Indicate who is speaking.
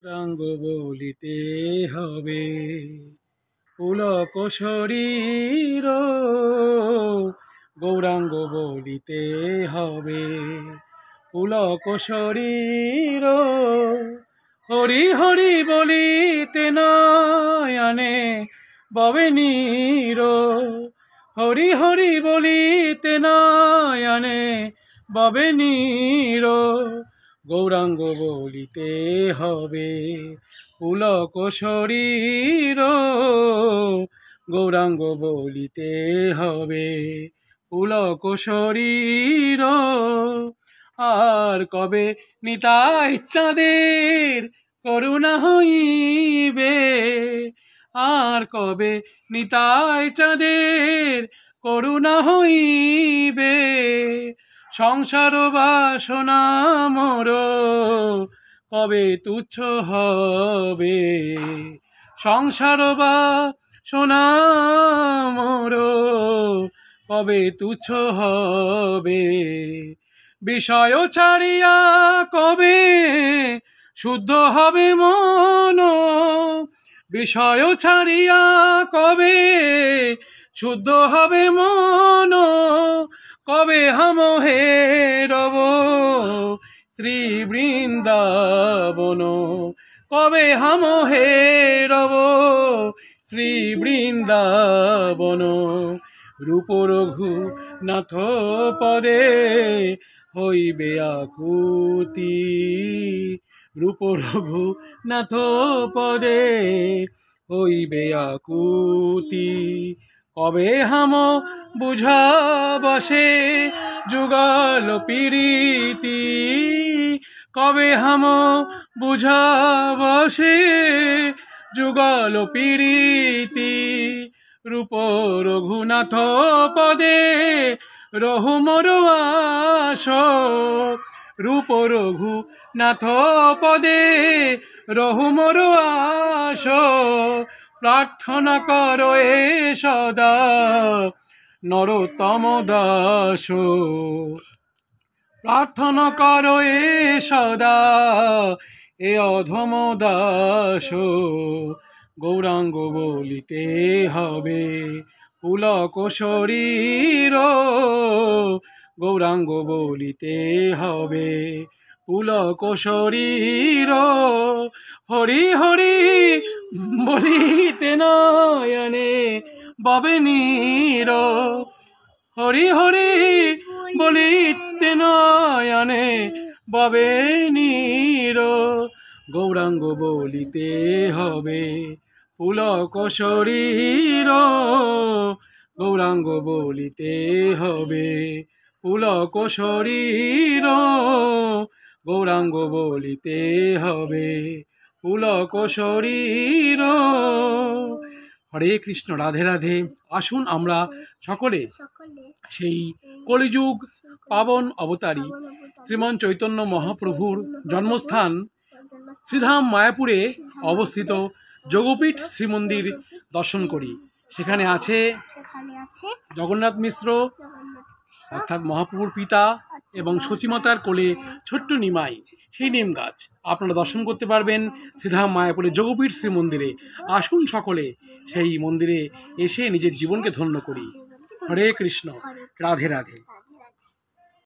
Speaker 1: গৌরাঙ্গ বলিতে হবে পুলক শরীর, গৌরাঙ্গ বলিতে হবে পুলক শরীর। হরি হরি বলিতে নয়নে ববে নীর, হরি হরি বলিতে নয়নে ববে নীর। গৌরাঙ্গ বলিতে হবে পুলক শরীর, গৌরাঙ্গ বলিতে হবে পুলক শরীর। আর কবে নিতাই চাঁদের করুণা হইবে, আর কবে নিতাই চাঁদের করুণা হইবে। সংসার বাসনা মোর কবে তুচ্ছ হবে, সংসার বাসনা মোর কবে তুচ্ছ হবে। বিষয় ছাড়িয়া কবে শুদ্ধ হবে মন, বিষয় ছাড়িয়া কবে শুদ্ধ হবে মন। কবে হাম হে রব শ্রী বৃন্দাবন, কবে হাম হে রব শ্রী বৃন্দাবন। রূপ রঘুনাথ পদে হইবে আকুতি, রূপ রঘুনাথ পদে হইবে আকুতি। কবে হাম বুঝা বসে যুগল পীড়িতি, কবে হাম বুঝা বসে যুগল পীড়িতি। রূপ রঘুনাথ পদে রহু মোর আশ, রূপ রঘুনাথ পদে রহু মোর আশ। প্রার্থনা করো এ সদা নরোত্তম দাস, প্রার্থনা করো এ সদা এ অধম দাস। গৌরাঙ্গ বলিতে হবে পুলক শরীর, গৌরাঙ্গ বলিতে হবে পুলক শরীর। হরি হরি বলিতে নয়নে ববে নীর, হরি হরি বলিতে নয়নে ববে নীর। গৌরাঙ্গ বলিতে হবে পুলক শরীর, গৌরাঙ্গ বলিতে হবে পুলক শরীর, গৌরাঙ্গ বলিতে হবে পুলক শরীর। হরে কৃষ্ণ, রাধে রাধে। আসুন আমরা সকলে সেই কলিযুগ পাবন অবতারী শ্রীমান চৈতন্য মহাপ্রভুর জন্মস্থান শ্রীধাম মায়াপুরে অবস্থিত যোগপীঠ শ্রীমন্দির দর্শন করি। সেখানে আছে জগন্নাথ মিশ্র অর্থাৎ মহাপ্রভুর পিতা এবং সচিমাতার কোলে ছোট্ট নিমাই, সেই নিম গাছ আপনারা দর্শন করতে পারবেন শ্রীধাম মায়াপুরের যোগপীঠ শ্রীমন্দিরে। আসুন সকলে সেই মন্দিরে এসে নিজের জীবনকে ধন্য করি। হরে কৃষ্ণ, রাধে রাধে।